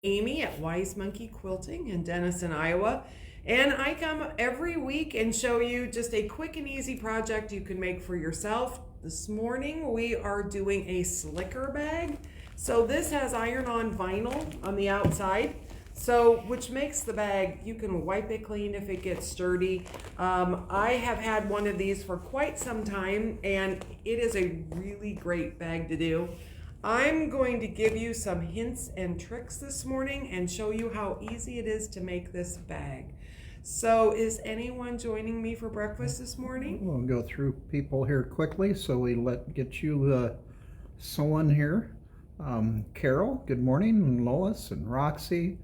Amy at Wise Monkey Quilting in Denison, Iowa. And I come every week and show you just a quick and easy project you can make for yourself. This morning we are doing a slicker bag. So this has iron-on vinyl on the outside, which makes the bag, you can wipe it clean if it gets dirty. I have had one of these for quite some time and it is a really great bag to do. I'm going to give you some hints and tricks this morning and show you how easy it is to make this bag. So is anyone joining me for breakfast this morning? We'll go through people here quickly so we get you sewing here. Carol, good morning. Lois and Roxy,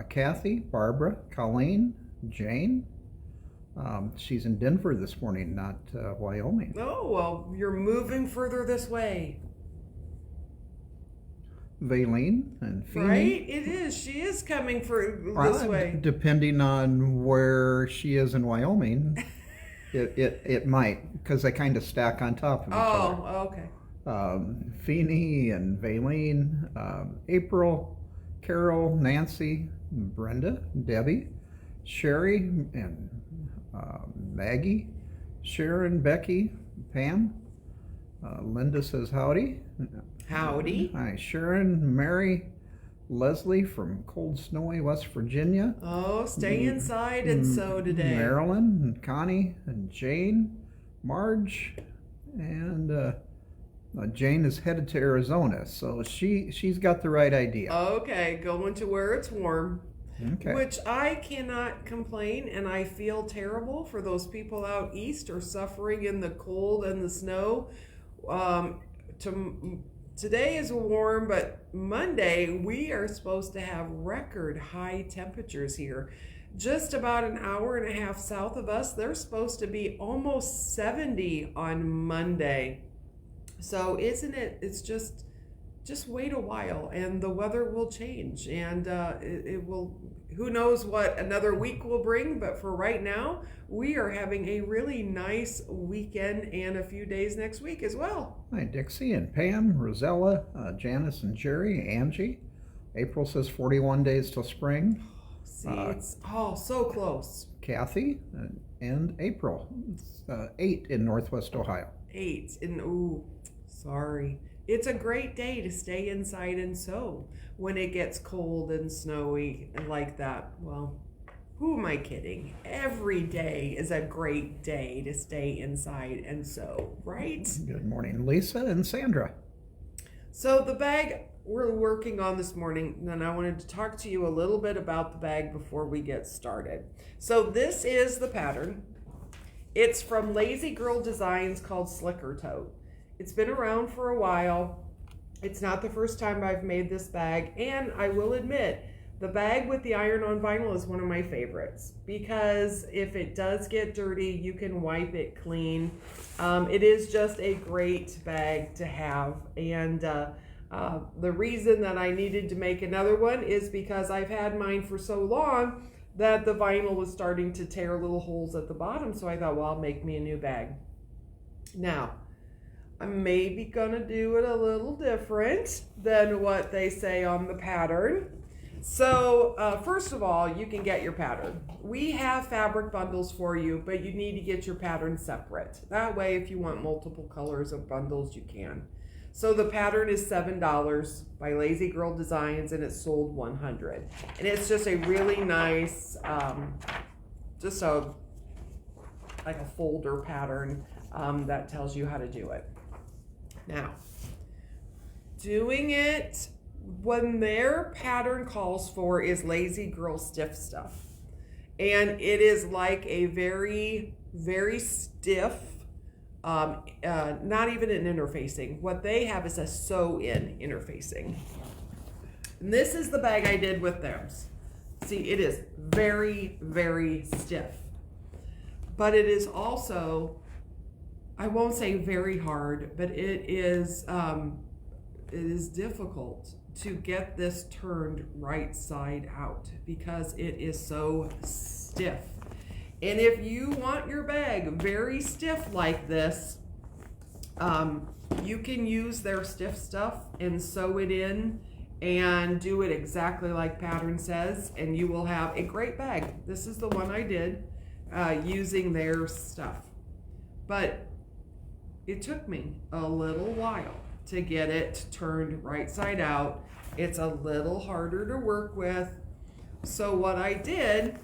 Kathy, Barbara, Colleen, Jane. She's in Denver this morning, not Wyoming. Oh, well, you're moving further this way. Valine and Feeney. Right? It is. She is coming this way. Depending on where she is in Wyoming, it might, because they kind of stack on top of each other. Oh, okay. Feeney and Valine, April, Carol, Nancy, Brenda, Debbie, Sherry, and Maggie, Sharon, Becky, Pam. Linda says howdy. Howdy. Hi, Sharon, Mary, Leslie from cold, snowy West Virginia. Oh, stay inside and sew today. Marilyn, and Connie, and Jane, Marge, and Jane is headed to Arizona, so she's got the right idea. Okay, going to where it's warm. Okay. Which I cannot complain, and I feel terrible for those people out east or suffering in the cold and the snow. Today is warm, but Monday we are supposed to have record high temperatures here. Just about an hour and a half south of us, they're supposed to be almost 70 on Monday. So isn't it? It's just wait a while and the weather will change, and it will. Who knows what another week will bring, but for right now, we are having a really nice weekend and a few days next week as well. Hi, Dixie and Pam, Rosella, Janice and Jerry, Angie. April says 41 days till spring. See, it's so close. Kathy and April. It's 8 in Northwest Ohio. 8 in, sorry. It's a great day to stay inside and sew when it gets cold and snowy and like that. Well, who am I kidding? Every day is a great day to stay inside and sew, right? Good morning, Lisa and Sandra. So the bag we're working on this morning, and I wanted to talk to you a little bit about the bag before we get started. So this is the pattern. It's from Lazy Girl Designs called Slicker Tote. It's been around for a while. It's not the first time I've made this bag, and I will admit, the bag with the iron-on vinyl is one of my favorites because if it does get dirty, you can wipe it clean. It is just a great bag to have, and the reason that I needed to make another one is because I've had mine for so long that the vinyl was starting to tear little holes at the bottom, so I thought, well, I'll make me a new bag. Now, I'm maybe gonna do it a little different than what they say on the pattern. So first of all, you can get your pattern. We have fabric bundles for you, but you need to get your pattern separate. That way, if you want multiple colors of bundles, you can. So the pattern is $7 by Lazy Girl Designs, and it's sold 100. And it's just a really nice, like a folder pattern that tells you how to do it. Now, doing it when their pattern calls for is Lazy Girl Stiff Stuff. And it is like a very, very stiff, not even an interfacing. What they have is a sew-in interfacing. And this is the bag I did with theirs. See, it is very, very stiff. But it is also, I won't say very hard, but it is difficult to get this turned right side out because it is so stiff. And if you want your bag very stiff like this, you can use their stiff stuff and sew it in and do it exactly like pattern says, and you will have a great bag. This is the one I did using their stuff, but it took me a little while to get it turned right side out. It's a little harder to work with. So what I did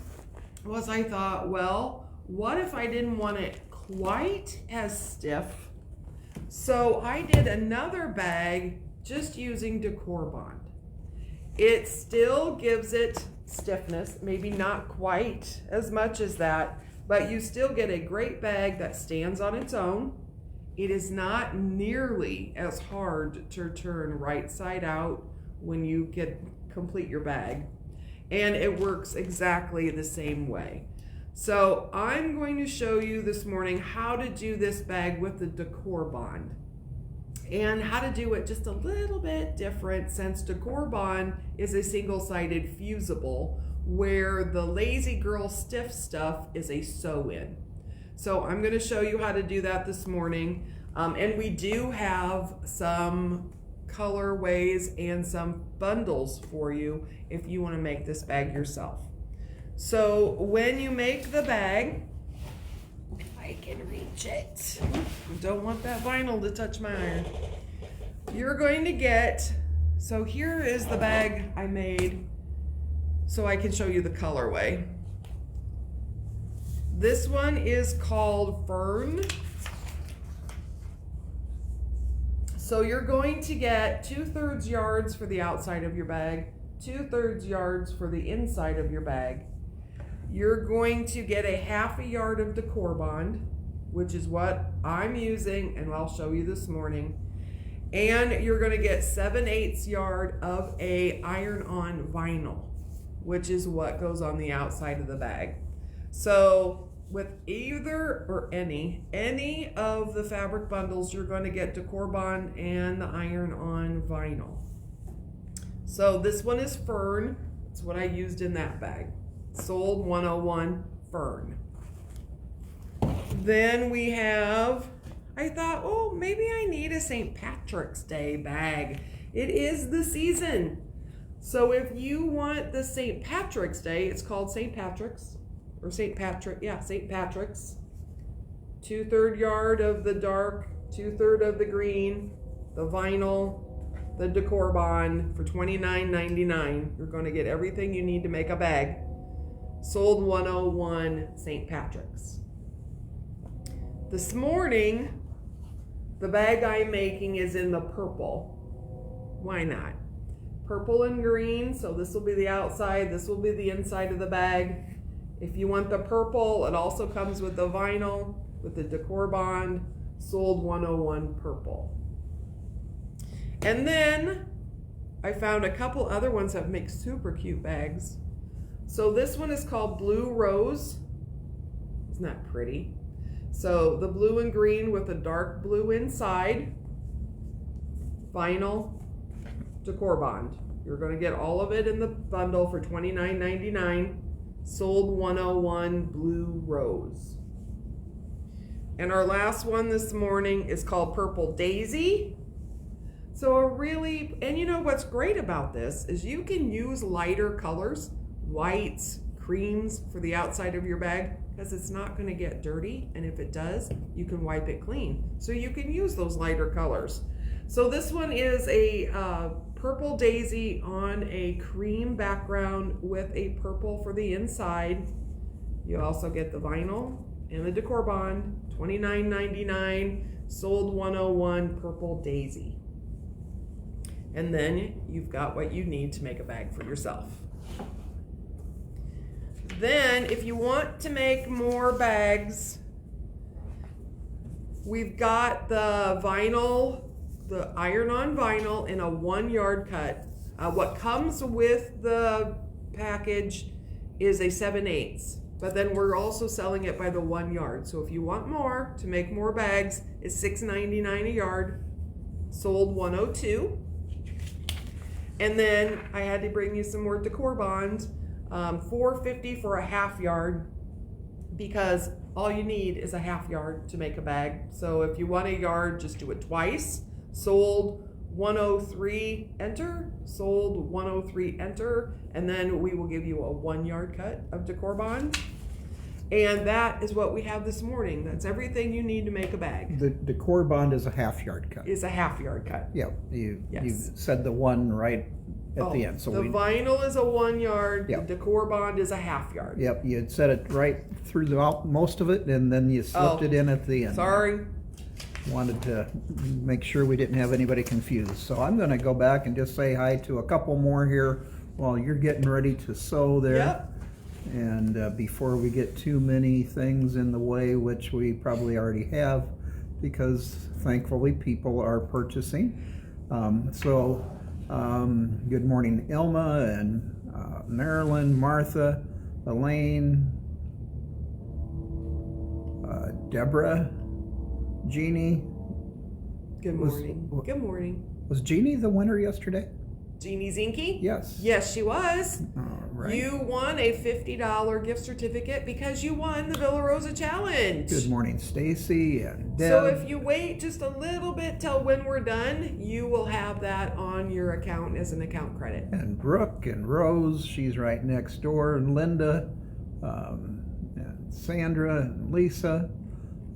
was I thought, well, what if I didn't want it quite as stiff? So I did another bag just using decor bond. It still gives it stiffness, maybe not quite as much as that, but you still get a great bag that stands on its own. It is not nearly as hard to turn right side out when you complete your bag, and it works exactly the same way. So I'm going to show you this morning how to do this bag with the decor bond, and how to do it just a little bit different, since decor bond is a single-sided fusible, where the Lazy Girl stiff stuff is a sew-in. So I'm going to show you how to do that this morning, and we do have some colorways and some bundles for you if you want to make this bag yourself. So when you make the bag, if I can reach it, don't want that vinyl to touch my iron. You're going to get, so here is the bag I made so I can show you the colorway. This one is called Fern. So you're going to get 2/3 yards for the outside of your bag, 2/3 yards for the inside of your bag. You're going to get a 1/2 yard of decor bond, which is what I'm using and I'll show you this morning. And you're going to get 7/8 yard of a iron-on vinyl, which is what goes on the outside of the bag. So with either or any of the fabric bundles, you're going to get decor bond and the iron-on vinyl. So this one is Fern. It's what I used in that bag. Sold 101 Fern. Then we have, I thought, oh, maybe I need a St. Patrick's Day bag. It is the season. So if you want the St. Patrick's Day, it's called St. Patrick's, or St. Patrick, yeah, St. Patrick's. 2/3 yard of the dark, 2/3 of the green, the vinyl, the decor bond for $29.99. You're going to get everything you need to make a bag. Sold 101 St. Patrick's. This morning, the bag I'm making is in the purple. Why not? Purple and green, so this will be the outside, this will be the inside of the bag. If you want the purple, it also comes with the vinyl, with the decor bond. Sold 101 purple. And then I found a couple other ones that make super cute bags. So this one is called Blue Rose. Isn't that pretty? So the blue and green with a dark blue inside, vinyl, decor bond. You're going to get all of it in the bundle for $29.99. Sold 101 Blue Rose. And our last one this morning is called Purple Daisy. So and you know what's great about this is you can use lighter colors, whites, creams for the outside of your bag, because it's not going to get dirty, and if it does, you can wipe it clean. So you can use those lighter colors. So this one is a purple daisy on a cream background with a purple for the inside. You also get the vinyl and the decor bond, $29.99, sold 101 Purple Daisy. And then you've got what you need to make a bag for yourself. Then if you want to make more bags, we've got the vinyl, the iron-on vinyl in a 1 yard cut. What comes with the package is a 7/8, but then we're also selling it by the 1 yard. So if you want more, to make more bags, it's $6.99 a yard, sold 102. And then I had to bring you some more decor bonds, $4.50 for a 1/2 yard, because all you need is a 1/2 yard to make a bag. So if you want a yard, just do it twice. Sold 103 enter, sold 103 enter, and then we will give you a 1 yard cut of decor bond. And that is what we have this morning. That's everything you need to make a bag. The decor bond is a half-yard cut. Is a half yard cut. Yeah, you Yes. said the one right at the end. So the vinyl is a 1 yard, Yep. the decor bond is a half yard. Yep, you had said it right through most of it, and then you slipped it in at the end. Sorry. Wanted to make sure we didn't have anybody confused. So I'm gonna go back and just say hi to a couple more here while you're getting ready to sew there. Yep. And before we get too many things in the way, which we probably already have, because thankfully people are purchasing. Good morning, Ilma and Marilyn, Martha, Elaine, Deborah, Jeannie. Good morning. Good morning. Was Jeannie the winner yesterday? Jeannie Zinke? Yes. Yes, she was. All right. You won a $50 gift certificate because you won the Villa Rosa Challenge. Good morning, Stacy and Deb. So if you wait just a little bit till when we're done, you will have that on your account as an account credit. And Brooke and Rose, she's right next door, and Linda, and Sandra and Lisa.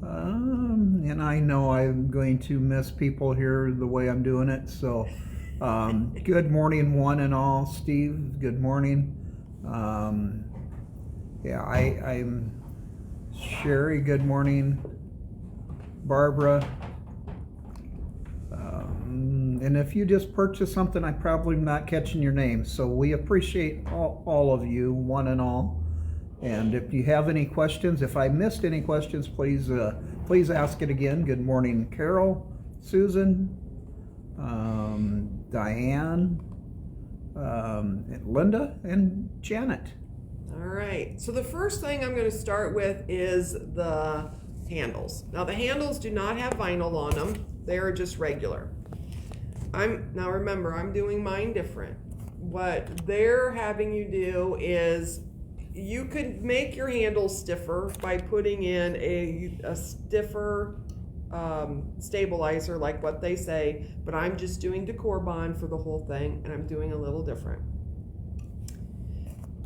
And I know I'm going to miss people here the way I'm doing it, so good morning one and all. Steve, good morning. I'm Sherry, good morning. Barbara. And if you just purchased something, I'm probably not catching your name, so we appreciate all of you, one and all. And if you have any questions, if I missed any questions, please ask it again. Good morning, Carol, Susan, Diane, and Linda, and Janet. All right, so the first thing I'm going to start with is the handles. Now the handles do not have vinyl on them. They are just regular. Now remember, I'm doing mine different. What they're having you do is you could make your handles stiffer by putting in a stiffer stabilizer like what they say, but I'm just doing decor bond for the whole thing, and I'm doing a little different.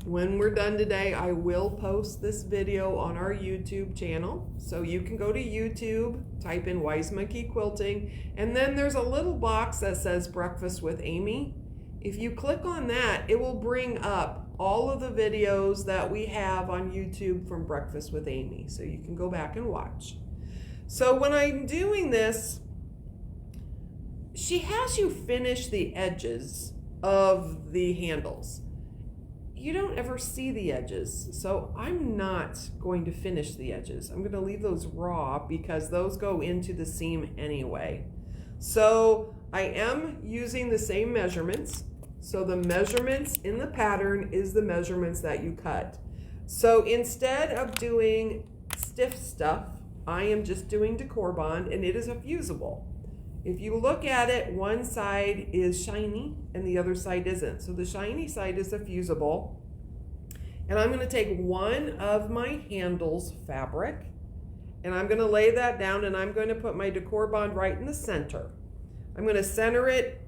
When we're done today, I will post this video on our YouTube channel. So you can go to YouTube, type in Wise Monkey Quilting, and then there's a little box that says Breakfast with Amy. If you click on that, it will bring up all of the videos that we have on YouTube from Breakfast with Amy. So you can go back and watch. So when I'm doing this, she has you finish the edges of the handles. You don't ever see the edges, so I'm not going to finish the edges. I'm going to leave those raw because those go into the seam anyway. So I am using the same measurements. So the measurements in the pattern is the measurements that you cut. So instead of doing stiff stuff, I am just doing decor bond, and it is a fusible. If you look at it, one side is shiny and the other side isn't. So the shiny side is a fusible. And I'm going to take one of my handles fabric, and I'm going to lay that down, and I'm going to put my decor bond right in the center. I'm going to center it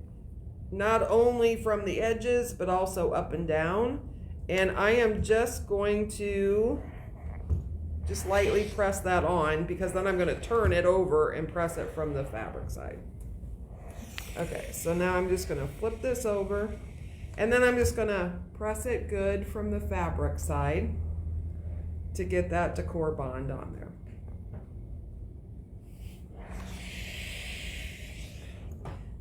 not only from the edges, but also up and down. And I am just going to just lightly press that on, because then I'm going to turn it over and press it from the fabric side. Okay, so now I'm just going to flip this over, and then I'm just going to press it good from the fabric side to get that decor bond on there.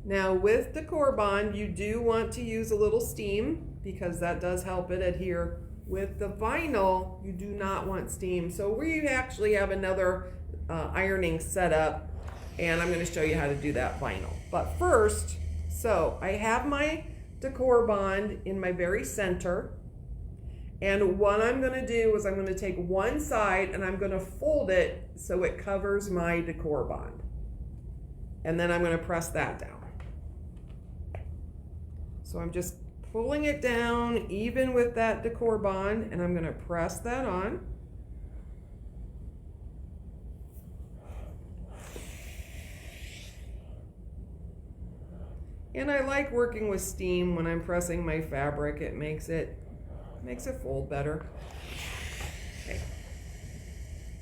Now with decor bond, you do want to use a little steam because that does help it adhere. With the vinyl, you do not want steam. So we actually have another ironing setup, and I'm going to show you how to do that vinyl. But first, so I have my decor bond in my very center, and what I'm going to do is I'm going to take one side and I'm going to fold it so it covers my decor bond, and then I'm going to press that down. So I'm just pulling it down even with that decor bond, and I'm going to press that on. And I like working with steam when I'm pressing my fabric. It makes it fold better. Okay.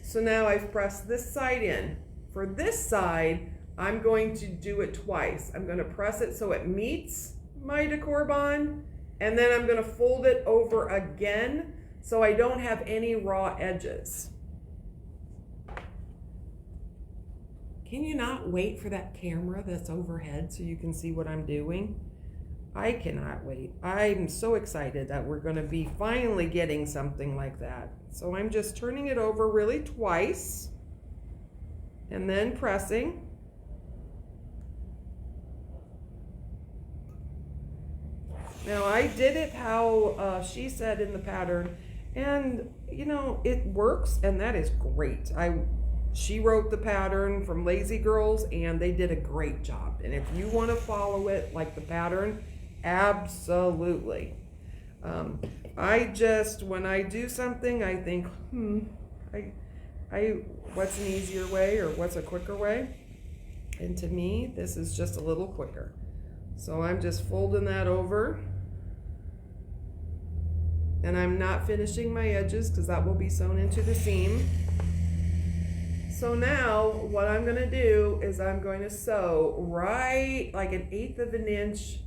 So now I've pressed this side in. For this side, I'm going to do it twice. I'm going to press it so it meets my decor bond, and then I'm going to fold it over again so I don't have any raw edges. Can you not wait for that camera that's overhead so you can see what I'm doing? I cannot wait. I'm so excited that we're going to be finally getting something like that. So I'm just turning it over really twice and then pressing. Now I did it how she said in the pattern, and you know, it works, and that is great. She wrote the pattern from Lazy Girls, and they did a great job. And if you want to follow it like the pattern, absolutely. When I do something, I think, what's an easier way or what's a quicker way? And to me, this is just a little quicker. So I'm just folding that over. And I'm not finishing my edges because that will be sewn into the seam. So now what I'm going to do is I'm going to sew right like 1/8 of an inch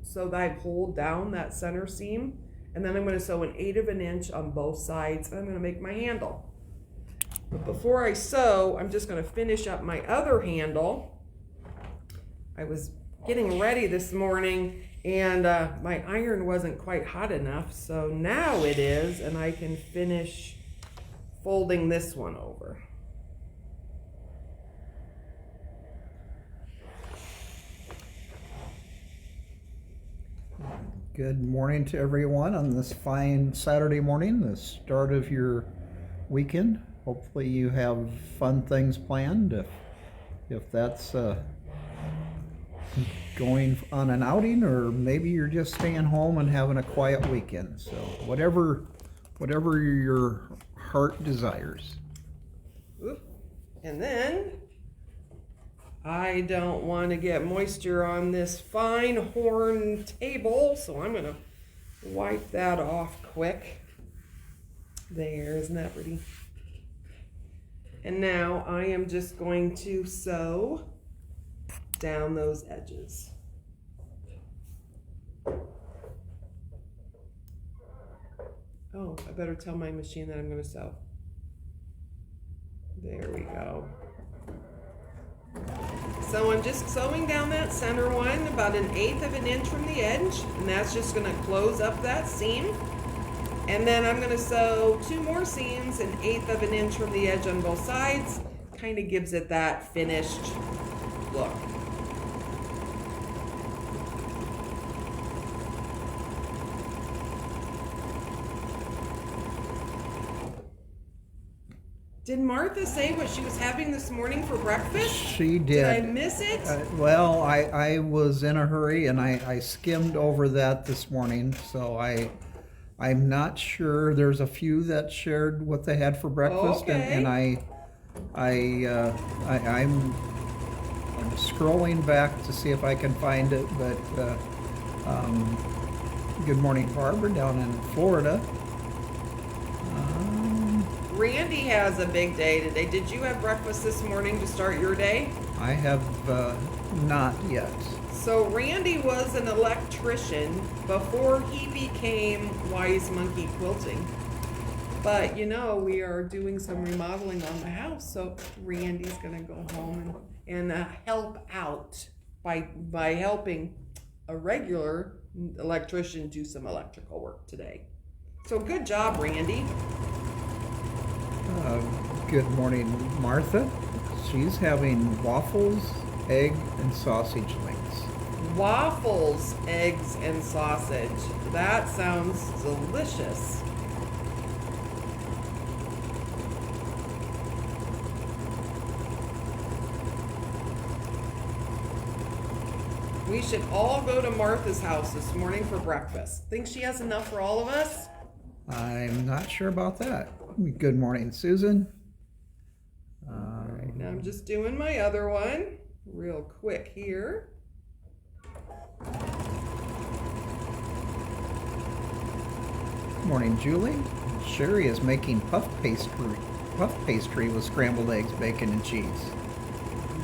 so that I hold down that center seam. And then I'm going to sew 1/8 of an inch on both sides, and I'm going to make my handle. But before I sew, I'm just going to finish up my other handle. I was getting ready this morning, and my iron wasn't quite hot enough, so now it is, and I can finish folding this one over. Good morning to everyone on this fine Saturday morning, the start of your weekend. Hopefully you have fun things planned. If that's going on an outing, or maybe you're just staying home and having a quiet weekend. So whatever your heart desires. Oop. And then I don't want to get moisture on this fine horn table, so I'm going to wipe that off quick. There, isn't that pretty? And now I am just going to sew down those edges. Oh, I better tell my machine that I'm going to sew. There we go. So I'm just sewing down that center one about 1/8 of an inch from the edge, and that's just going to close up that seam. And then I'm going to sew 2 more seams 1/8 of an inch from the edge on both sides. Kind of gives it that finished look. Did Martha say what she was having this morning for breakfast? She did. Did I miss it? Well, I was in a hurry, and I skimmed over that this morning, so I'm not sure. There's a few that shared what they had for breakfast, Okay. and I'm scrolling back to see if I can find it. But good morning, Barbara, down in Florida. Randy has a big day today. Did you have breakfast this morning to start your day? I have not yet. So Randy was an electrician before he became Wise Monkey Quilting. But you know, we are doing some remodeling on the house, so Randy's gonna go home and help out by helping a regular electrician do some electrical work today. So good job, Randy. Good morning, Martha. She's having waffles, egg, and sausage links. Waffles, eggs, and sausage. That sounds delicious. We should all go to Martha's house this morning for breakfast. Think she has enough for all of us? I'm not sure about that. Good morning, Susan. All right, now I'm just doing my other one real quick here. Morning, Julie. Sherry is making puff pastry with scrambled eggs, bacon, and cheese.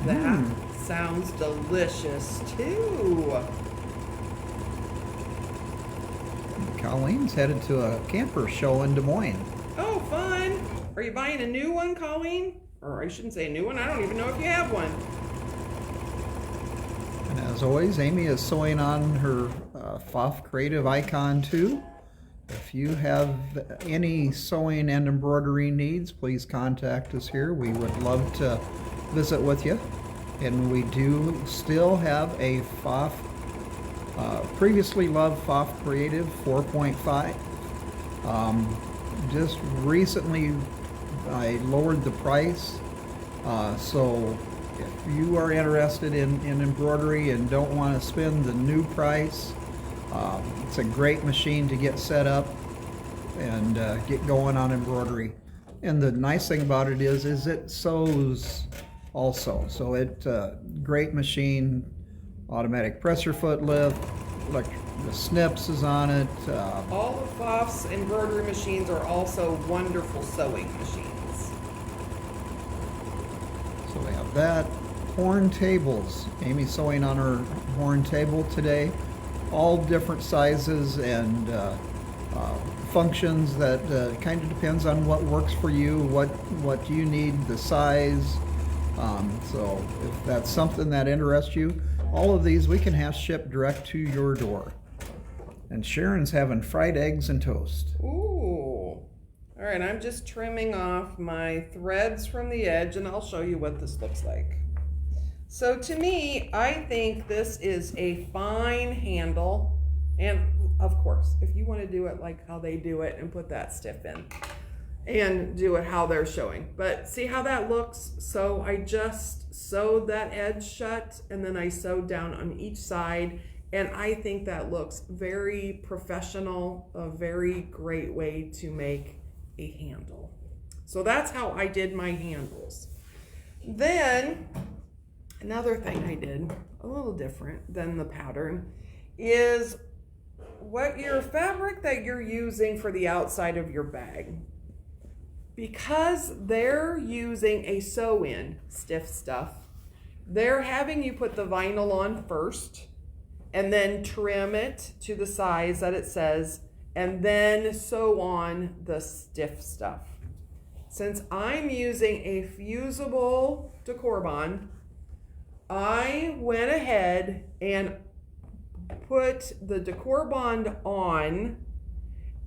That sounds delicious too. Colleen's headed to a camper show in Des Moines. Oh, fun. Are you buying a new one, Colleen? Or I shouldn't say a new one. I don't even know if you have one. And as always, Amy is sewing on her FOF Creative Icon 2. If you have any sewing and embroidery needs, please contact us here. We would love to visit with you. And we do still have a FOF, previously loved FOF Creative 4.5. Just recently I lowered the price. So if you are interested in embroidery and don't want to spend the new price, it's a great machine to get set up and get going on embroidery. And the nice thing about it is it sews also. So it's a great machine, automatic presser foot lift, the snips is on it. All of FOF's embroidery machines are also wonderful sewing machines. So we have that. Horn tables. Amy's sewing on her horn table today. All different sizes and functions that kind of depends on what works for you, what you need, the size. So if that's something that interests you, all of these we can have shipped direct to your door. And Sharon's having fried eggs and toast. Ooh. All right, I'm just trimming off my threads from the edge and I'll show you what this looks like. So to me, I think this is a fine handle. And of course, if you want to do it like how they do it and put that stiff in and do it how they're showing. But see how that looks? So I just sewed that edge shut and then I sewed down on each side. And I think that looks very professional, a very great way to make a handle. So that's how I did my handles. Then another thing I did, a little different than the pattern, is what your fabric that you're using for the outside of your bag. Because they're using a sew-in stiff stuff, they're having you put the vinyl on first and then trim it to the size that it says and then sew on the stiff stuff. Since I'm using a fusible decor bond, I went ahead and put the decor bond on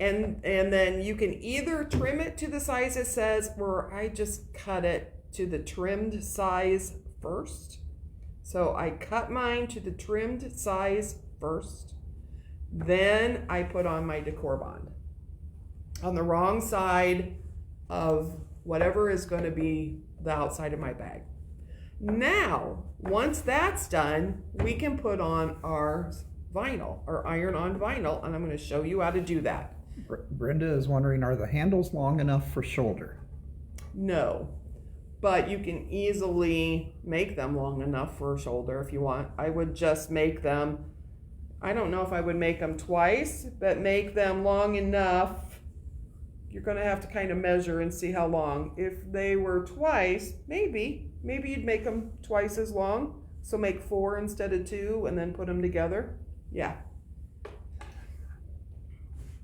and then you can either trim it to the size it says or I just cut it to the trimmed size first. So I cut mine to the trimmed size first. Then I put on my decor bond on the wrong side of whatever is going to be the outside of my bag. Now, once that's done, we can put on our vinyl, or iron-on vinyl, and I'm going to show you how to do that. Brenda is wondering, are the handles long enough for shoulder? No, but you can easily make them long enough for a shoulder if you want. I would just make them, I don't know if I would make them twice, but make them long enough. You're going to have to kind of measure and see how long. If they were twice, maybe you'd make them twice as long. So make 4 instead of 2 and then put them together. Yeah.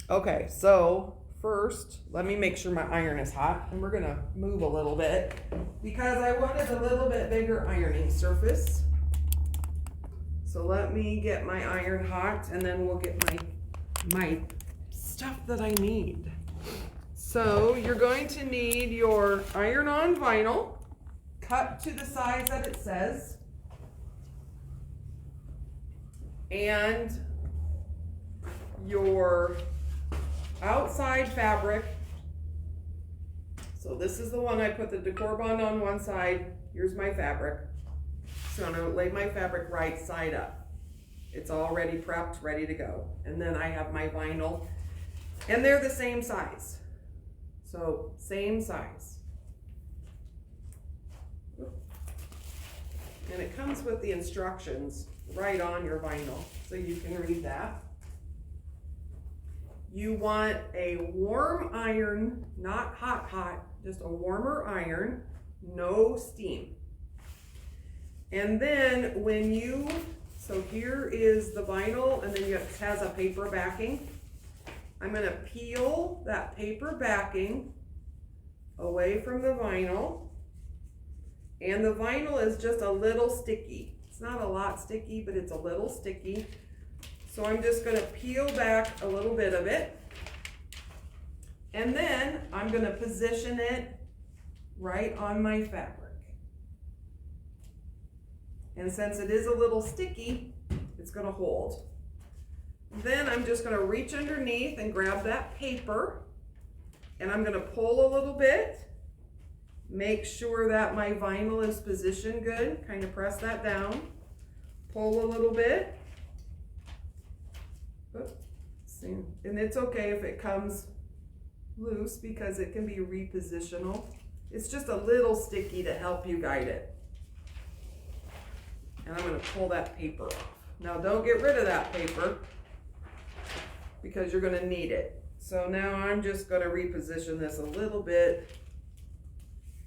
Okay, so first, let me make sure my iron is hot, and we're gonna move a little bit because I wanted a little bit bigger ironing surface. So let me get my iron hot, and then we'll get my stuff that I need. So you're going to need your iron-on vinyl, cut to the size that it says, and your outside fabric. So this is the one I put the decor bond on one side. Here's my fabric. So I'm going to lay my fabric right side up. It's already prepped, ready to go. And then I have my vinyl, and they're the same size. So same size. And it comes with the instructions right on your vinyl, so you can read that. you want a warm iron, not hot, just a warmer iron, no steam. And then so here is the vinyl, and then it has a paper backing. I'm gonna peel that paper backing away from the vinyl. And the vinyl is just a little sticky. It's not a lot sticky, but it's a little sticky. So I'm just gonna peel back a little bit of it. And then I'm gonna position it right on my fabric. And since it is a little sticky, it's gonna hold. Then I'm just gonna reach underneath and grab that paper, and I'm gonna pull a little bit. Make sure that my vinyl is positioned good. Kind of press that down. Pull a little bit. Oops. And it's okay if it comes loose because it can be repositional. It's just a little sticky to help you guide it. And I'm going to pull that paper off. Now don't get rid of that paper because you're going to need it. So now I'm just going to reposition this a little bit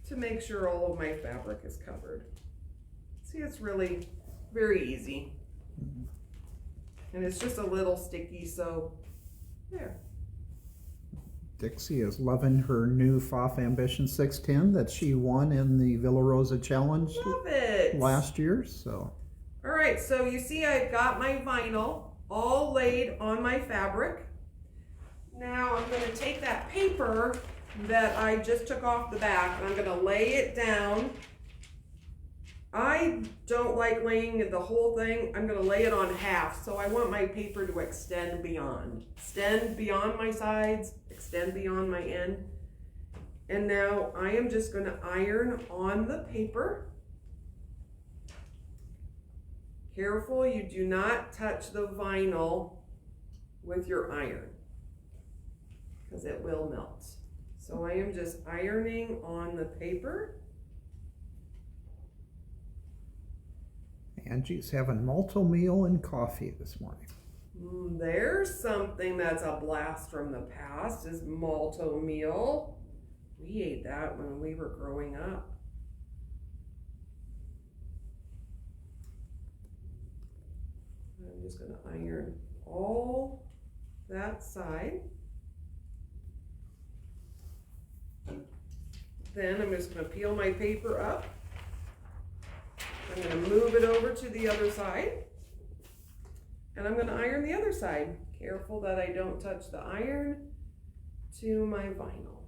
to make sure all of my fabric is covered. See, it's really very easy. And it's just a little sticky, so there. Dixie is loving her new FOF Ambition 610 that she won in the Villa Rosa Challenge Love it. last year. So, all right, so you see I've got my vinyl all laid on my fabric. Now I'm going to take that paper that I just took off the back and I'm going to lay it down. I don't like laying the whole thing. I'm going to lay it on half, so I want my paper to extend beyond. Extend beyond my sides, extend beyond my end. And now I am just going to iron on the paper. Careful, you do not touch the vinyl with your iron because it will melt. So I am just ironing on the paper. Angie's having malto meal and coffee this morning. There's something that's a blast from the past, is malto meal. We ate that when we were growing up. I'm just going to iron all that side. Then I'm just going to peel my paper up. I'm going to move it over to the other side. And I'm going to iron the other side. Careful that I don't touch the iron to my vinyl.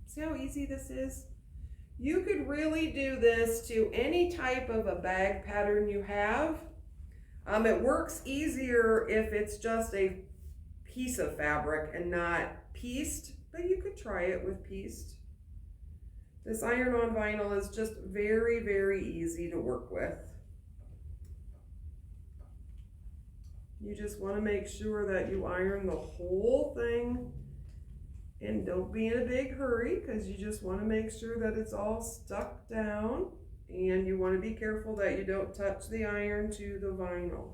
See how easy this is? You could really do this to any type of a bag pattern you have. It works easier if it's just a piece of fabric and not pieced, but you could try it with pieced. This iron-on vinyl is just very, very easy to work with. You just want to make sure that you iron the whole thing, and don't be in a big hurry because you just want to make sure that it's all stuck down, and you want to be careful that you don't touch the iron to the vinyl.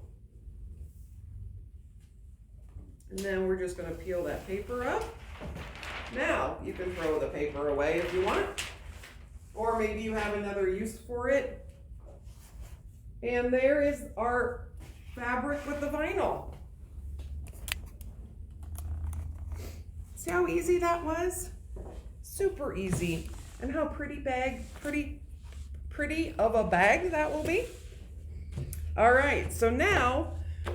And then we're just going to peel that paper up. Now you can throw the paper away if you want. Or maybe you have another use for it. And there is our fabric with the vinyl. See how easy that was? Super easy. And how pretty of a bag that will be. All right, so now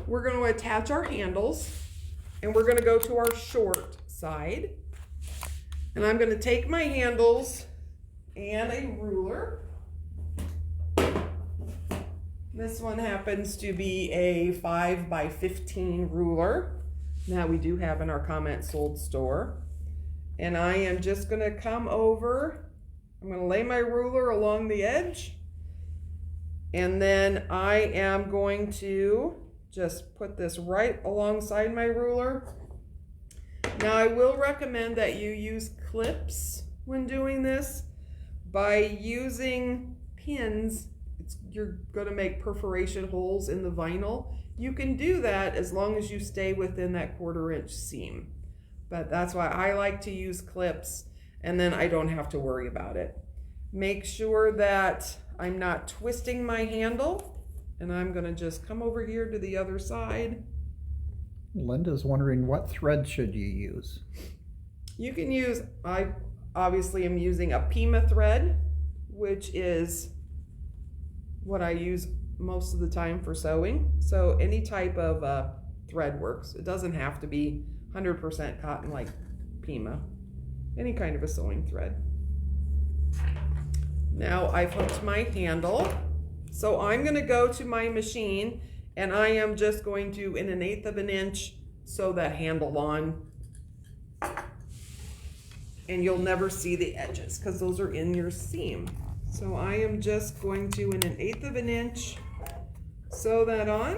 we're going to attach our handles and we're going to go to our short side. And I'm going to take my handles and a ruler. This one happens to be a 5x15 ruler that we do have in our comment sold store. And I am just going to come over. I'm going to lay my ruler along the edge. And then I am going to just put this right alongside my ruler. Now I will recommend that you use clips when doing this. By using pins, you're going to make perforation holes in the vinyl You can do that as long as you stay within that 1/4 inch seam. But that's why I like to use clips, and then I don't have to worry about it. Make sure that I'm not twisting my handle, and I'm gonna just come over here to the other side. Linda's wondering what thread should you use? You can use, I obviously am using a Pima thread, which is what I use most of the time for sewing. So any type of thread works. It doesn't have to be 100% cotton like Pima. Any kind of a sewing thread. Now I've hooked my handle. So I'm gonna go to my machine and I am just going to, in 1/8 of an inch, sew that handle on. And you'll never see the edges because those are in your seam. So I am just going to, in 1/8 of an inch, sew that on.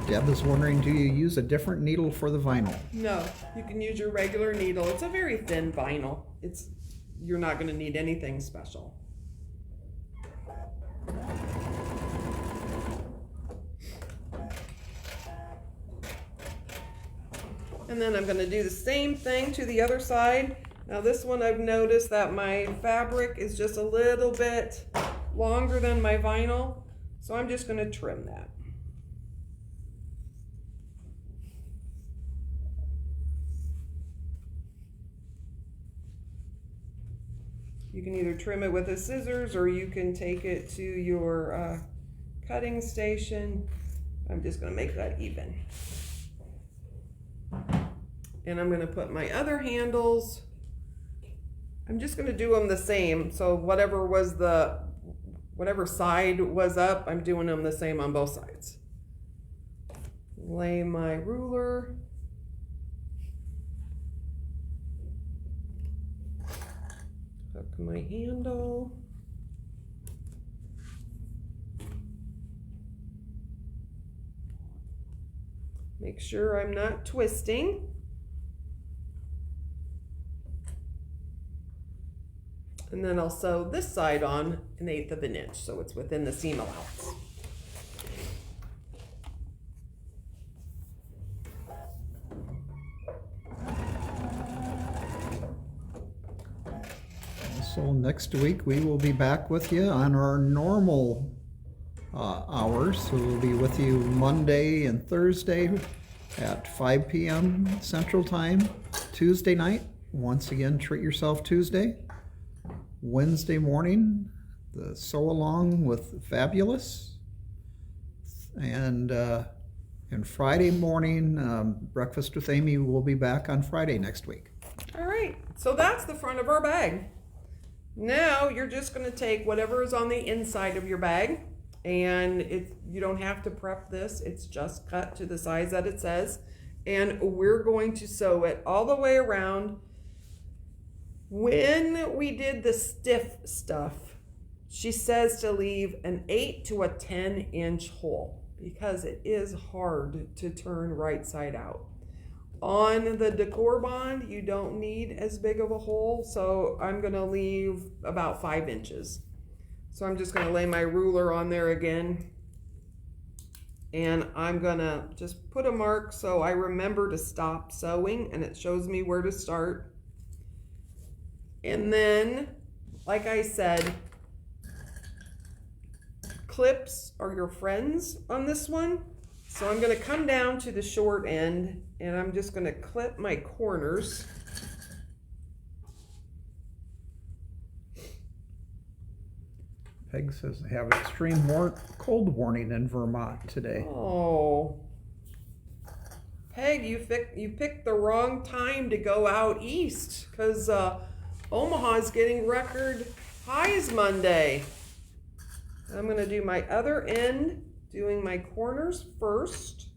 Deb is wondering, do you use a different needle for the vinyl? No, you can use your regular needle. It's a very thin vinyl. You're not going to need anything special. And then I'm going to do the same thing to the other side. Now this one I've noticed that my fabric is just a little bit longer than my vinyl, so I'm just going to trim that. You can either trim it with a scissors or you can take it to your cutting station. I'm just going to make that even. And I'm going to put my other handles, I'm just going to do them the same. So whatever side was up, I'm doing them the same on both sides. Lay my ruler. Hook my handle. Make sure I'm not twisting. And then I'll sew this side on 1/8 of an inch, so it's within the seam allowance. So next week we will be back with you on our normal hours. So we'll be with you Monday and Thursday at 5 p.m. Central Time. Tuesday night, once again, Treat Yourself Tuesday. Wednesday morning, the Sew Along with Fabulous. And Friday morning, Breakfast with Amy will be back on Friday next week. All right, so that's the front of our bag. Now you're just going to take whatever is on the inside of your bag, and you don't have to prep this. It's just cut to the size that it says, and we're going to sew it all the way around. When we did the stiff stuff, she says to leave an 8 to a 10-inch hole because it is hard to turn right side out. On the decor bond, you don't need as big of a hole, so I'm going to leave about 5 inches. So I'm just going to lay my ruler on there again, and I'm going to just put a mark so I remember to stop sewing, and it shows me where to start. And then, like I said, clips are your friends on this one. So I'm going to come down to the short end and I'm just going to clip my corners. Peg says they have extreme cold warning in Vermont today. Oh. Peg, you picked the wrong time to go out east because Omaha is getting record highs Monday. I'm going to do my other end, doing my corners first.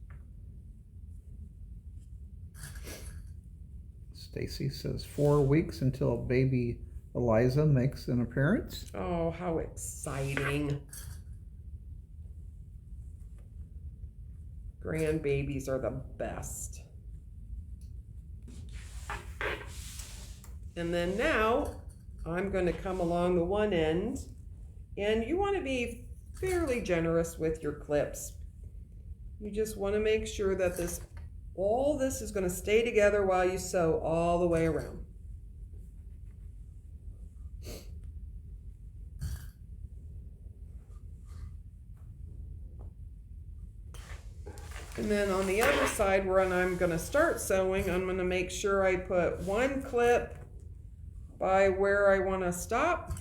Stacy says 4 weeks until baby Eliza makes an appearance. Oh, how exciting. Grandbabies are the best. And then now I'm going to come along the one end, and you want to be fairly generous with your clips. You just want to make sure that all this is going to stay together while you sew all the way around. And then on the other side, when I'm going to start sewing, I'm going to make sure I put one clip by where I want to stop.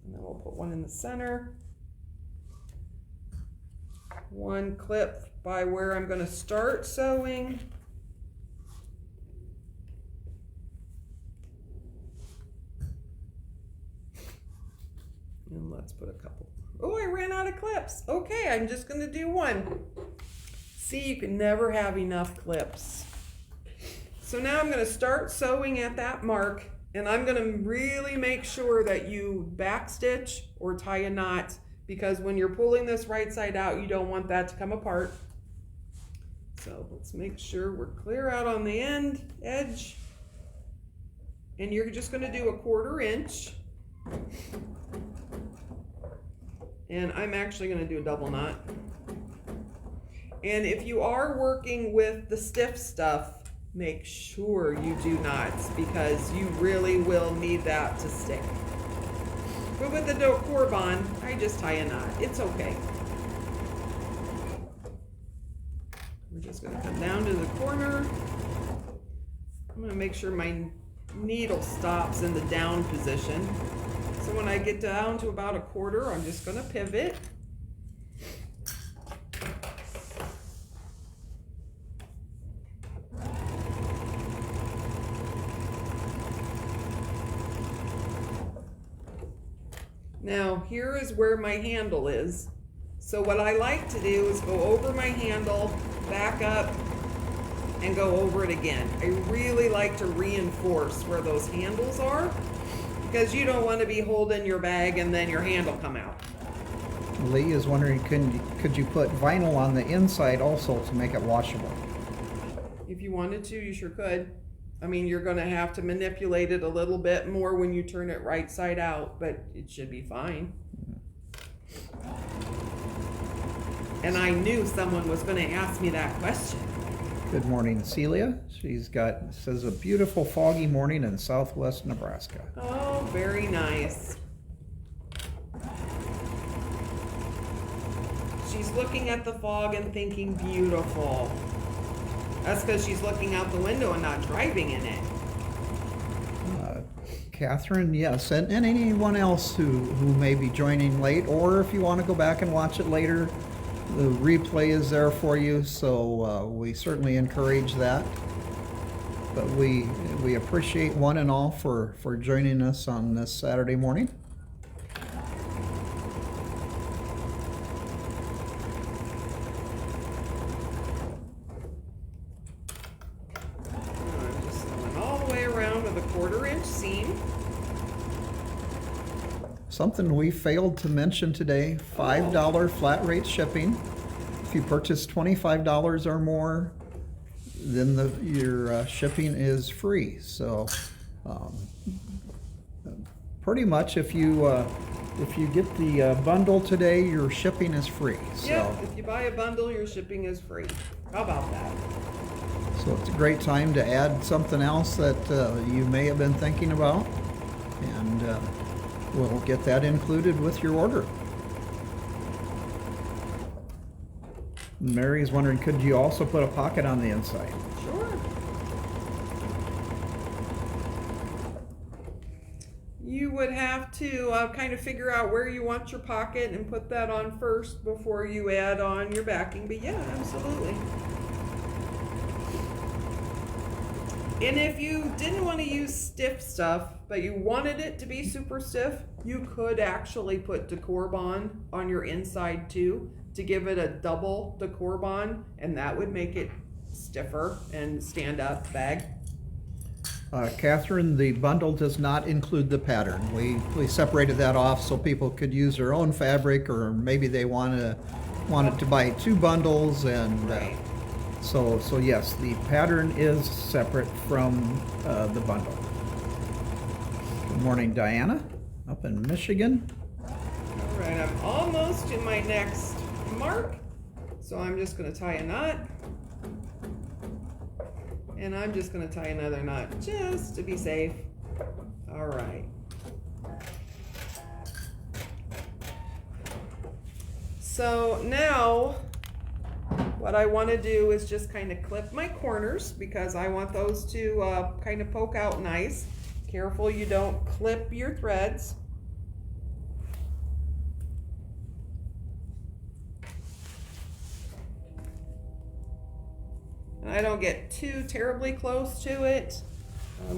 And then we'll put one in the center. One clip by where I'm going to start sewing. And let's put a couple. Oh, I ran out of clips. Okay, I'm just going to do one. See, you can never have enough clips. So now I'm going to start sewing at that mark, and I'm going to really make sure that you backstitch or tie a knot, because when you're pulling this right side out, you don't want that to come apart. So let's make sure we're clear out on the edge. And you're just going to do a 1/4 inch. And I'm actually going to do a double knot. And if you are working with the stiff stuff, make sure you do knots, because you really will need that to stick. But with the core bond, I just tie a knot. It's okay. We're just going to come down to the corner. I'm going to make sure my needle stops in the down position. So when I get down to about 1/4, I'm just going to pivot. Now, here is where my handle is. So what I like to do is go over my handle, back up, and go over it again. I really like to reinforce where those handles are, because you don't want to be holding your bag and then your handle come out. Lee is wondering, could you put vinyl on the inside also to make it washable? If you wanted to, you sure could. I mean, you're going to have to manipulate it a little bit more when you turn it right side out, but it should be fine. And I knew someone was going to ask me that question. Good morning, Celia. Says a beautiful foggy morning in southwest Nebraska. Oh, very nice. She's looking at the fog and thinking beautiful. That's because she's looking out the window and not driving in it. Catherine, yes, and anyone else who may be joining late, or if you want to go back and watch it later, the replay is there for you, so we certainly encourage that. But we appreciate one and all for joining us on this Saturday morning. I'm just going all the way around with a 1/4 inch seam. Something we failed to mention today, $5 flat rate shipping. If you purchase $25 or more, then your shipping is free. So pretty much if you get the bundle today, your shipping is free. So, yeah, if you buy a bundle, your shipping is free. How about that? So it's a great time to add something else that you may have been thinking about, and we'll get that included with your order. Mary's wondering, could you also put a pocket on the inside? Sure. You would have to kind of figure out where you want your pocket and put that on first before you add on your backing, but yeah, absolutely. And if you didn't want to use stiff stuff, but you wanted it to be super stiff, you could actually put decor bond on your inside too, to give it a double decor bond, and that would make it stiffer and stand up bag. Catherine, the bundle does not include the pattern. We separated that off so people could use their own fabric, or maybe they wanted to buy 2 bundles, and Right. so yes, the pattern is separate from the bundle. Good morning, Diana, up in Michigan. All right, I'm almost to my next mark. So I'm just going to tie a knot. And I'm just going to tie another knot just to be safe. All right. So now what I want to do is just kind of clip my corners because I want those to kind of poke out nice. Careful you don't clip your threads. And I don't get too terribly close to it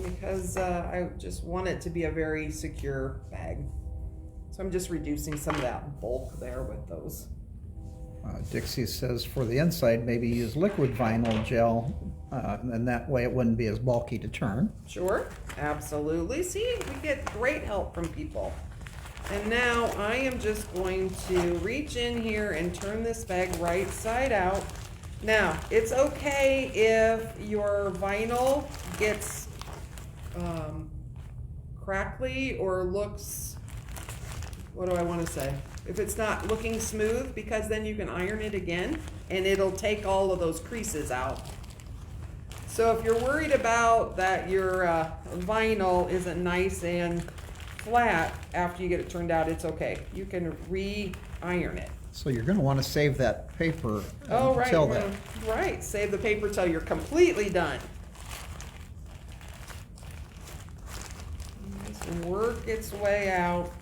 because I just want it to be a very secure bag. So I'm just reducing some of that bulk there with those. Dixie says for the inside, maybe use liquid vinyl gel, and that way it wouldn't be as bulky to turn. Sure, absolutely. See, we get great help from people. And now I am just going to reach in here and turn this bag right side out. Now, it's okay if your vinyl gets crackly or looks, what do I want to say? If it's not looking smooth, because then you can iron it again and it'll take all of those creases out. So if you're worried about that your vinyl isn't nice and flat after you get it turned out, it's okay. You can re-iron it. So you're going to want to save that paper Oh, right. until then. Right. Save the paper till you're completely done. Just work its way out.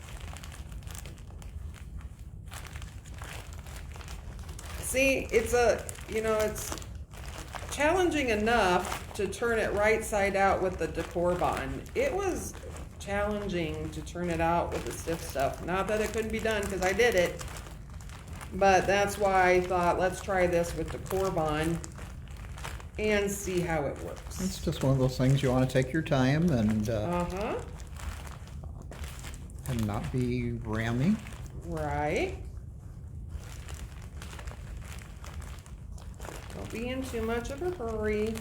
See, it's it's challenging enough to turn it right side out with the decor bond. It was challenging to turn it out with the stiff stuff. Not that it couldn't be done, because I did it. But that's why I thought, let's try this with the core bond and see how it works. It's just one of those things you want to take your time and not be rammy. Right. Don't be in too much of a hurry.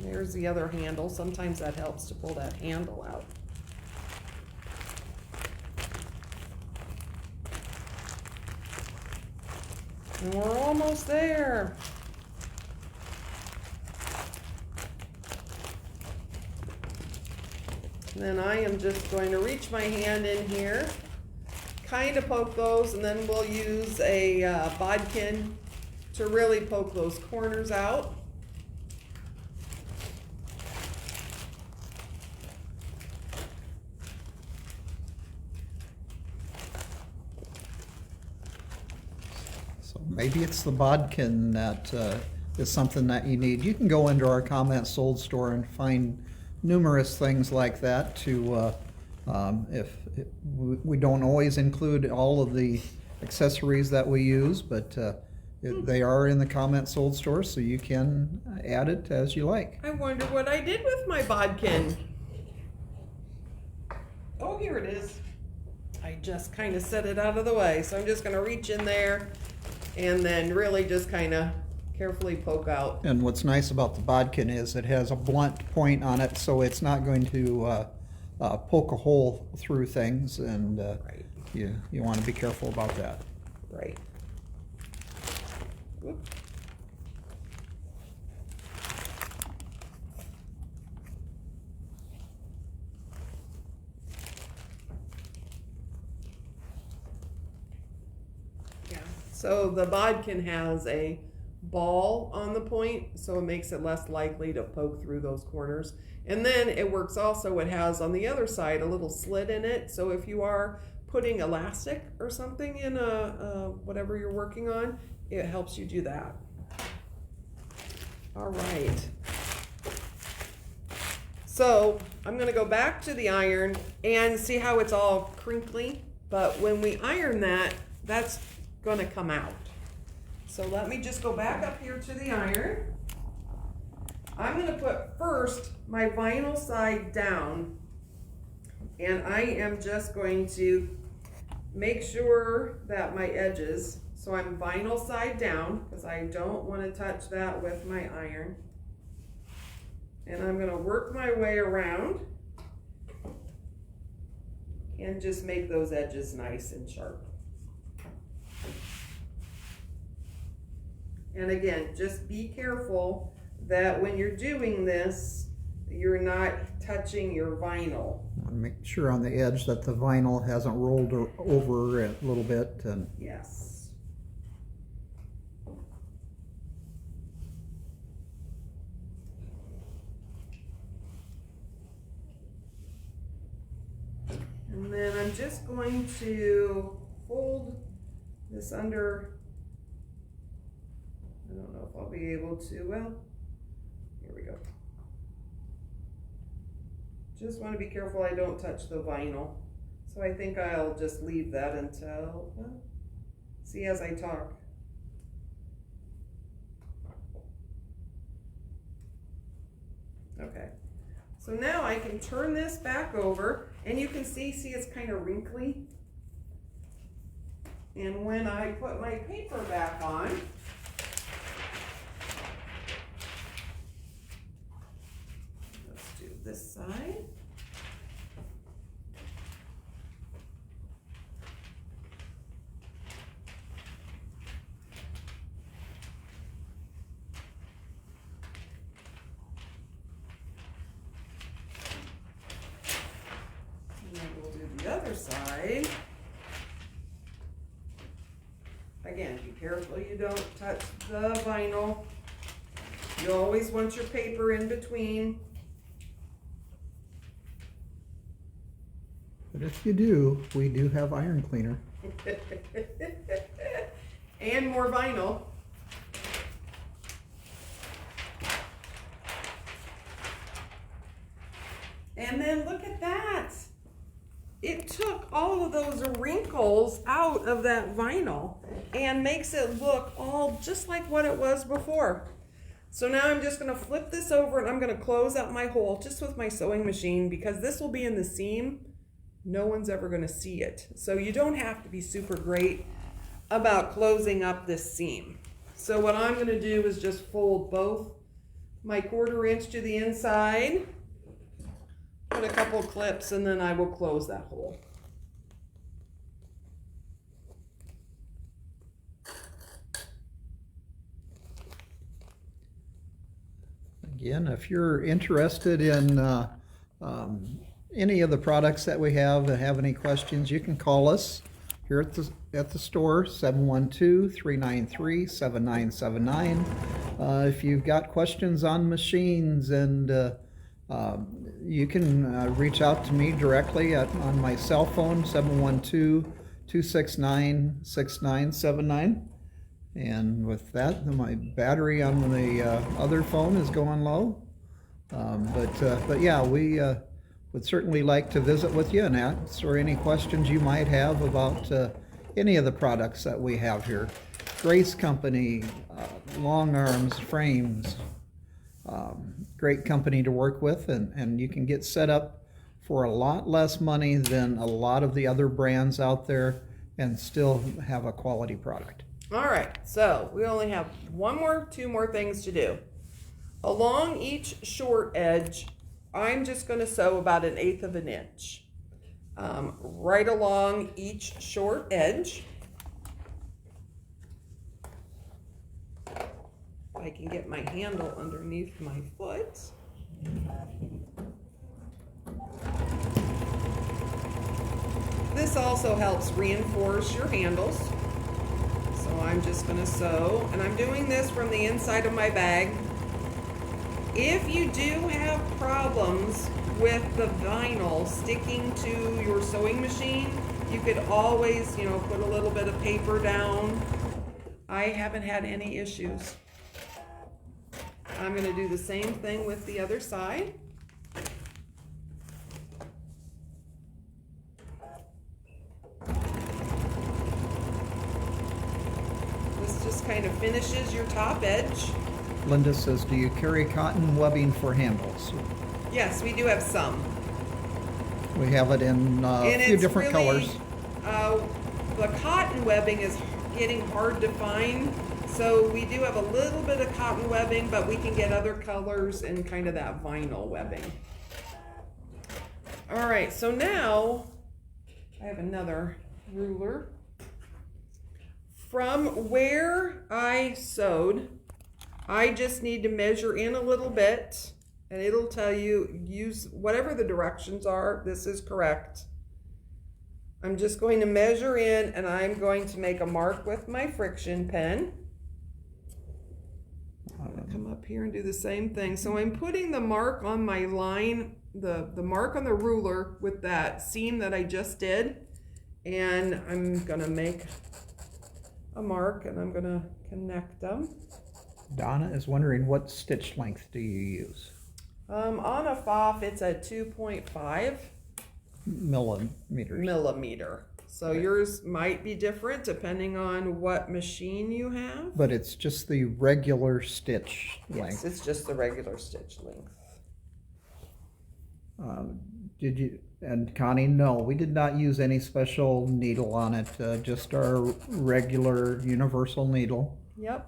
There's the other handle. Sometimes that helps to pull that handle out. And we're almost there. And then I am just going to reach my hand in here, kind of poke those, and then we'll use a bodkin to really poke those corners out. Maybe it's the bodkin that is something that you need. You can go into our comment sold store and find numerous things like that to, we don't always include all of the accessories that we use, but they are in the comment sold store, so you can add it as you like. I wonder what I did with my bodkin. Oh, here it is. I just kind of set it out of the way, so I'm just going to reach in there and then really just kind of carefully poke out. And what's nice about the bodkin is it has a blunt point on it, so it's not going to poke a hole through things, and Right. you want to be careful about that. Right. Whoop. Yeah. So the bodkin has a ball on the point, so it makes it less likely to poke through those corners. And then it works also, it has on the other side a little slit in it, so if you are putting elastic or something in whatever you're working on, it helps you do that. All right. So I'm going to go back to the iron and see how it's all crinkly, but when we iron that, that's going to come out. So let me just go back up here to the iron. I'm going to put first my vinyl side down, and I am just going to make sure that my edges, so I'm vinyl side down because I don't want to touch that with my iron. And I'm going to work my way around and just make those edges nice and sharp. And again, just be careful that when you're doing this, you're not touching your vinyl. Make sure on the edge that the vinyl hasn't rolled over a little bit. And yes. And then I'm just going to fold this under. I don't know if I'll be able to. Well, here we go. Just want to be careful I don't touch the vinyl. So I think I'll just leave that until, well, see as I talk. Okay. So now I can turn this back over, and you can see it's kind of wrinkly. And when I put my paper back on, let's do this side. Other side. Again, be careful you don't touch the vinyl. You always want your paper in between. but if you do, we do have iron cleaner. And more vinyl. And then look at that. It took all of those wrinkles out of that vinyl and makes it look all just like what it was before. So now I'm just going to flip this over and I'm going to close out my hole just with my sewing machine, because this will be in the seam. No one's ever going to see it. So you don't have to be super great about closing up this seam. So what I'm going to do is just fold both my 1/4 inch to the inside, put a couple clips, and then I will close that hole. Again, if you're interested in any of the products that we have and have any questions, you can call us here at the store, 712-393-7979. If you've got questions on machines, and you can reach out to me directly on my cell phone, 712-269-6979. And with that, my battery on the other phone is going low. But yeah, we would certainly like to visit with you and answer any questions you might have about any of the products that we have here. Grace Company, long arms, frames, great company to work with, and you can get set up for a lot less money than a lot of the other brands out there and still have a quality product. All right, so we only have two more things to do. Along each short edge, I'm just going to sew about 1/8 of an inch. Right along each short edge. I can get my handle underneath my foot. This also helps reinforce your handles. So I'm just going to sew, and I'm doing this from the inside of my bag. If you do have problems with the vinyl sticking to your sewing machine, you could always, put a little bit of paper down. I haven't had any issues. I'm going to do the same thing with the other side. This just kind of finishes your top edge. Linda says, do you carry cotton webbing for handles? Yes, we do have some. We have it in a few different colors. The cotton webbing is getting hard to find, so we do have a little bit of cotton webbing, but we can get other colors and kind of that vinyl webbing. All right, so now I have another ruler. from where I sewed, I just need to measure in a little bit, and it'll tell you, use whatever the directions are. This is correct. I'm just going to measure in, and I'm going to make a mark with my friction pen. I'm going to come up here and do the same thing. So I'm putting the mark on my line, the mark on the ruler with that seam that I just did, and I'm going to make a mark, and I'm going to connect them. Donna is wondering, what stitch length do you use? On a FOF, it's a 2.5 millimeter. So yours might be different depending on what machine you have. But it's just the regular stitch length. Yes, it's just the regular stitch length. Did you, and Connie, no, we did not use any special needle on it, just our regular universal needle. Yep.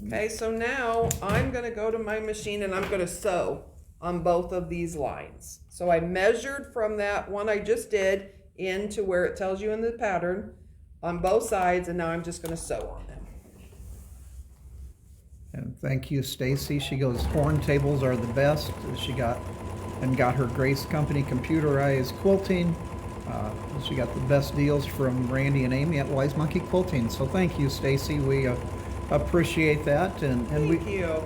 Okay, so now I'm going to go to my machine and I'm going to sew on both of these lines. So I measured from that one I just did into where it tells you in the pattern on both sides, and now I'm just going to sew on them. And thank you, Stacy. She goes, horn tables are the best. She got her Grace Company computerized quilting. She got the best deals from Randy and Amy at Wise Monkey Quilting. So thank you, Stacy. We appreciate that. Thank you.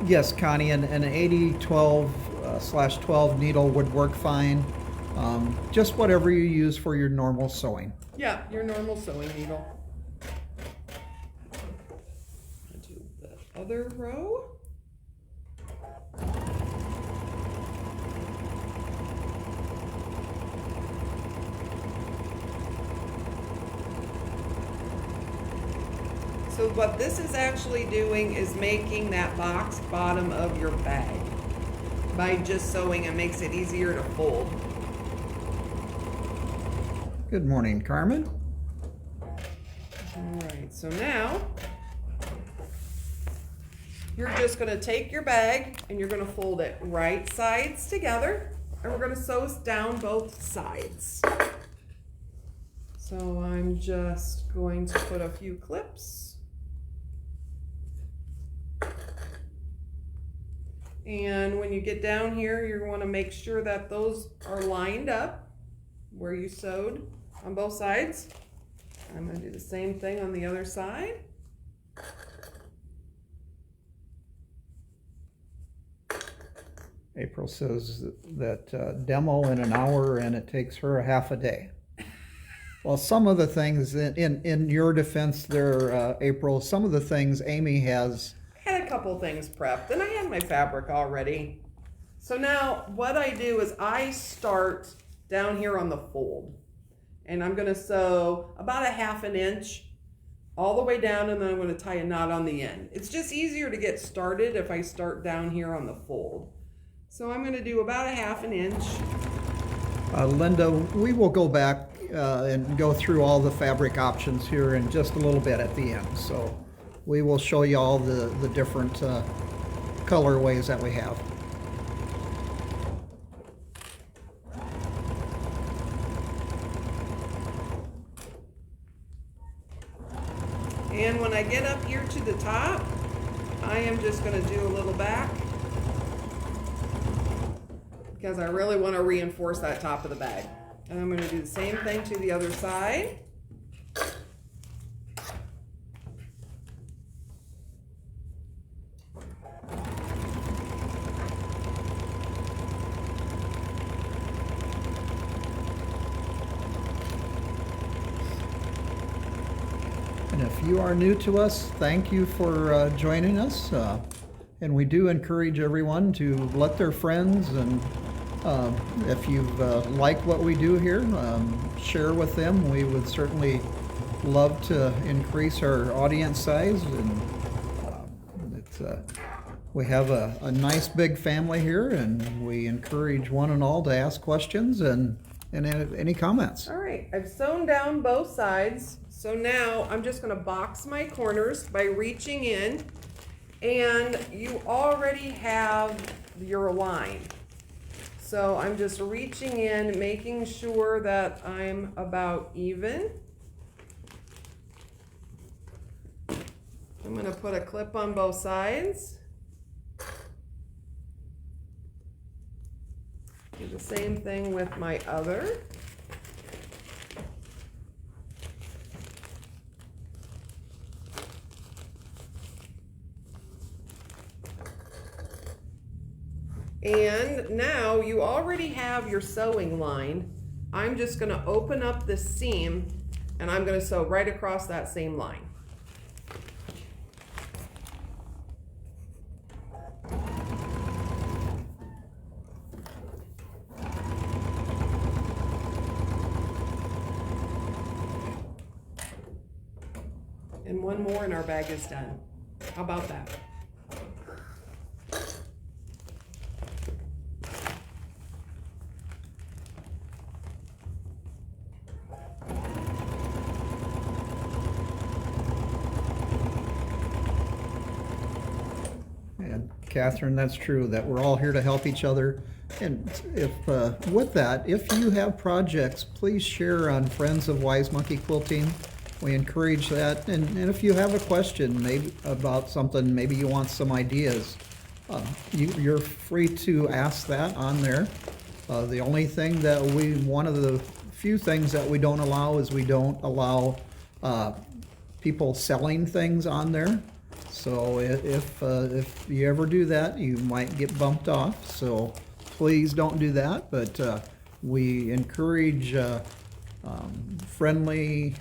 Yes, Connie, an 80/12/12 needle would work fine. Just whatever you use for your normal sewing. Yeah, your normal sewing needle. Do the other row. So what this is actually doing is making that box bottom of your bag. By just sewing, it makes it easier to fold. Good morning, Carmen. All right, so now you're just going to take your bag and you're going to fold it right sides together, and we're going to sew down both sides. So I'm just going to put a few clips. And when you get down here, you want to make sure that those are lined up where you sewed on both sides. I'm going to do the same thing on the other side. April says that demo in an hour and it takes her a half a day. Well, some of the things in your defense there, April, some of the things Amy has. I had a couple things prepped, and I had my fabric already. So now what I do is I start down here on the fold, and I'm going to sew about a 1/2 inch all the way down, and then I'm going to tie a knot on the end. It's just easier to get started if I start down here on the fold. So I'm going to do about a 1/2 inch. Linda, we will go back and go through all the fabric options here in just a little bit at the end. So we will show you all the different colorways that we have. And when I get up here to the top, I am just going to do a little back because I really want to reinforce that top of the bag. And I'm going to do the same thing to the other side. And if you are new to us, thank you for joining us. And we do encourage everyone to let their friends, and if you like what we do here, share with them. We would certainly love to increase our audience size. And we have a nice big family here, and we encourage one and all to ask questions and any comments. All right, I've sewn down both sides. So now I'm just going to box my corners by reaching in, and you already have your line. So I'm just reaching in, making sure that I'm about even I'm going to put a clip on both sides. Do the same thing with my other. And now you already have your sewing line. I'm just going to open up this seam and I'm going to sew right across that same line. And one more and our bag is done. How about that? And Catherine, that's true, that we're all here to help each other. And if with that, if you have projects, please share on Friends of Wise Monkey Quilting. We encourage that. And if you have a question maybe about something, maybe you want some ideas, you're free to ask that on there. The only thing that one of the few things that we don't allow is we don't allow people selling things on there. So if you ever do that, you might get bumped off. So please don't do that. But we encourage friendly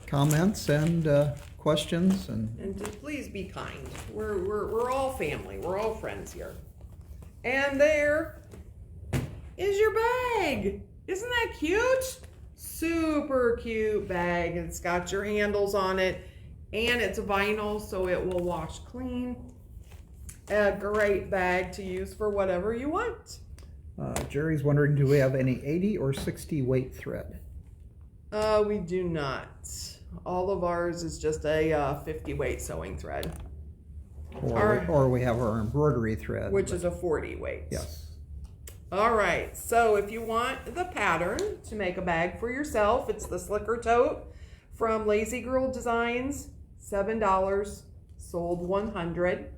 comments and questions. And just please be kind. We're all family. We're all friends here. And there is your bag. Isn't that cute? Super cute bag. It's got your handles on it. And it's vinyl, so it will wash clean. A great bag to use for whatever you want. Jerry's wondering, do we have any 80 or 60 weight thread? We do not. All of ours is just a 50 weight sewing thread. Or we have our embroidery thread. Which is a 40 weight. Yes. All right, so if you want the pattern to make a bag for yourself, it's the Slicker Tote from Lazy Girl Designs. $7, sold 100.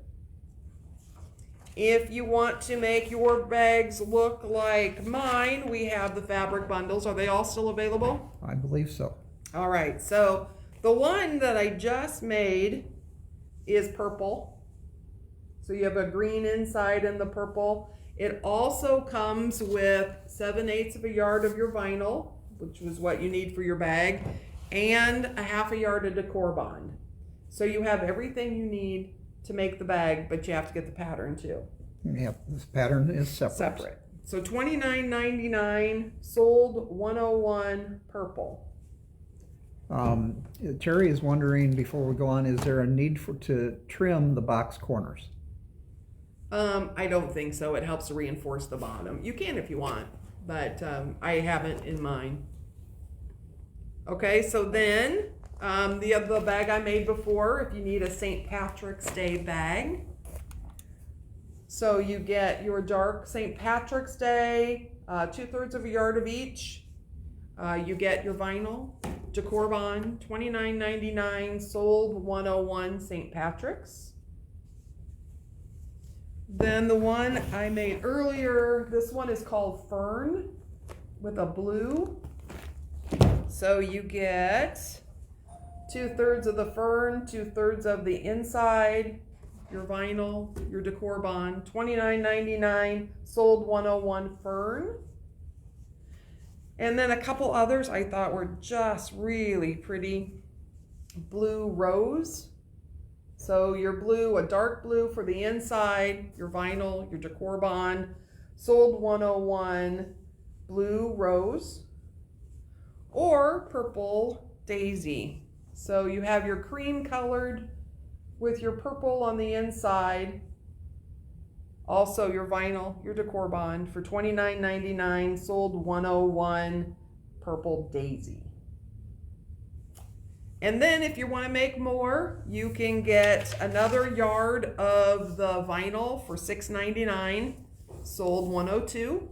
If you want to make your bags look like mine, we have the fabric bundles. Are they all still available? I believe so. All right, so the one that I just made is purple. So you have a green inside and the purple. It also comes with 7/8 of a yard of your vinyl, which was what you need for your bag, and a 1/2 yard of decor bond. So you have everything you need to make the bag, but you have to get the pattern too. Yep, this pattern is separate. So $29.99, sold 101 purple. Terry is wondering, before we go on, is there a need to trim the box corners? I don't think so. It helps to reinforce the bottom. You can if you want, but I haven't in mine. Okay, so then the bag I made before, if you need a St. Patrick's Day bag. So you get your dark St. Patrick's Day, 2/3 of a yard of each. You get your vinyl, decor bond, $29.99, sold 101 St. Patrick's. Then the one I made earlier, this one is called Fern with a blue. So you get 2/3 of the fern, 2/3 of the inside, your vinyl, your decor bond, $29.99, sold 101 fern. And then a couple others I thought were just really pretty. Blue rose. So your blue, a dark blue for the inside, your vinyl, your decor bond, sold 101 blue rose. Or purple daisy. So you have your cream colored with your purple on the inside. Also your vinyl, your decor bond for $29.99, sold 101 purple daisy. And then if you want to make more, you can get another yard of the vinyl for $6.99, sold 102.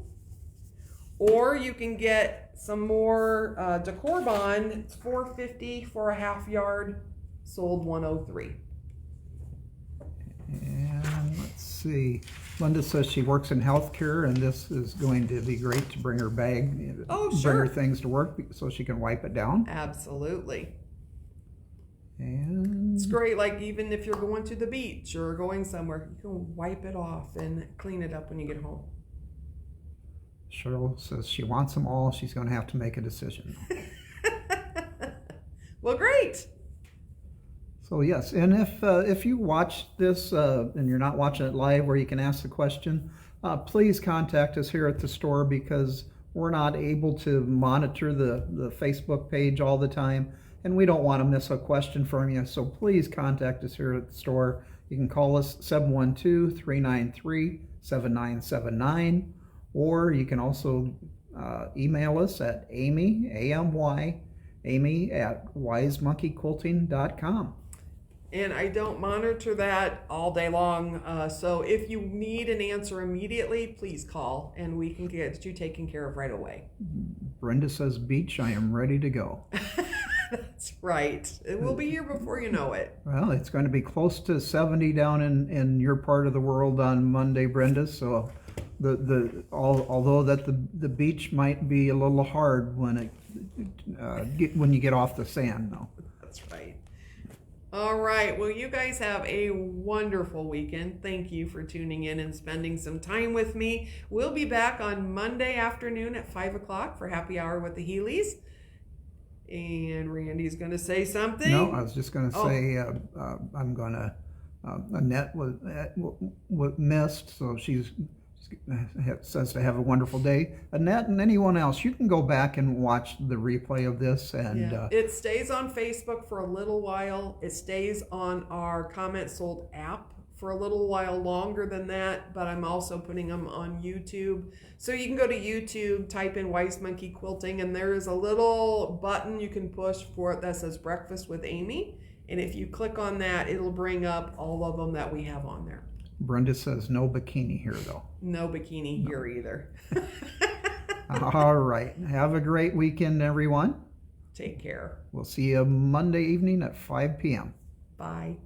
Or you can get some more decor bond. It's $4.50 for a 1/2 yard, sold 103. And let's see. Linda says she works in healthcare, and this is going to be great to bring her bag, Oh, bring sure. her things to work so she can wipe it down. Absolutely. And It's great, like even if you're going to the beach or going somewhere, you can wipe it off and clean it up when you get home. Cheryl says she wants them all. She's going to have to make a decision. Well, great. So yes, and if you watch this and you're not watching it live where you can ask the question, please contact us here at the store because we're not able to monitor the Facebook page all the time, and we don't want to miss a question from you. So please contact us here at the store. You can call us 712-393-7979, or you can also email us at Amy, A-M-Y, Amy at wisemonkeyquilting.com. And I don't monitor that all day long. So if you need an answer immediately, please call and we can get you taken care of right away. Brenda says, beach, I am ready to go. That's right. It will be here before you know it. Well, it's going to be close to 70 down in your part of the world on Monday, Brenda. So although that the beach might be a little hard when when you get off the sand, though. That's right. All right. Well, you guys have a wonderful weekend. Thank you for tuning in and spending some time with me. We'll be back on Monday afternoon at 5 o'clock for Happy Hour with the Healy's. And Randy's going to say something. No, I was just going to say I'm going to. Annette was missed, so she says to have a wonderful day. Annette and anyone else, you can go back and watch the replay of this. And it stays on Facebook for a little while. It stays on our Comment Sold app for a little while longer than that, but I'm also putting them on YouTube. So you can go to YouTube, type in Wise Monkey Quilting, and there is a little button you can push for it that says Breakfast with Amy. And if you click on that, it'll bring up all of them that we have on there. Brenda says no bikini here, though. No bikini here either. All right. Have a great weekend, everyone. Take care. We'll see you Monday evening at 5 p.m. Bye.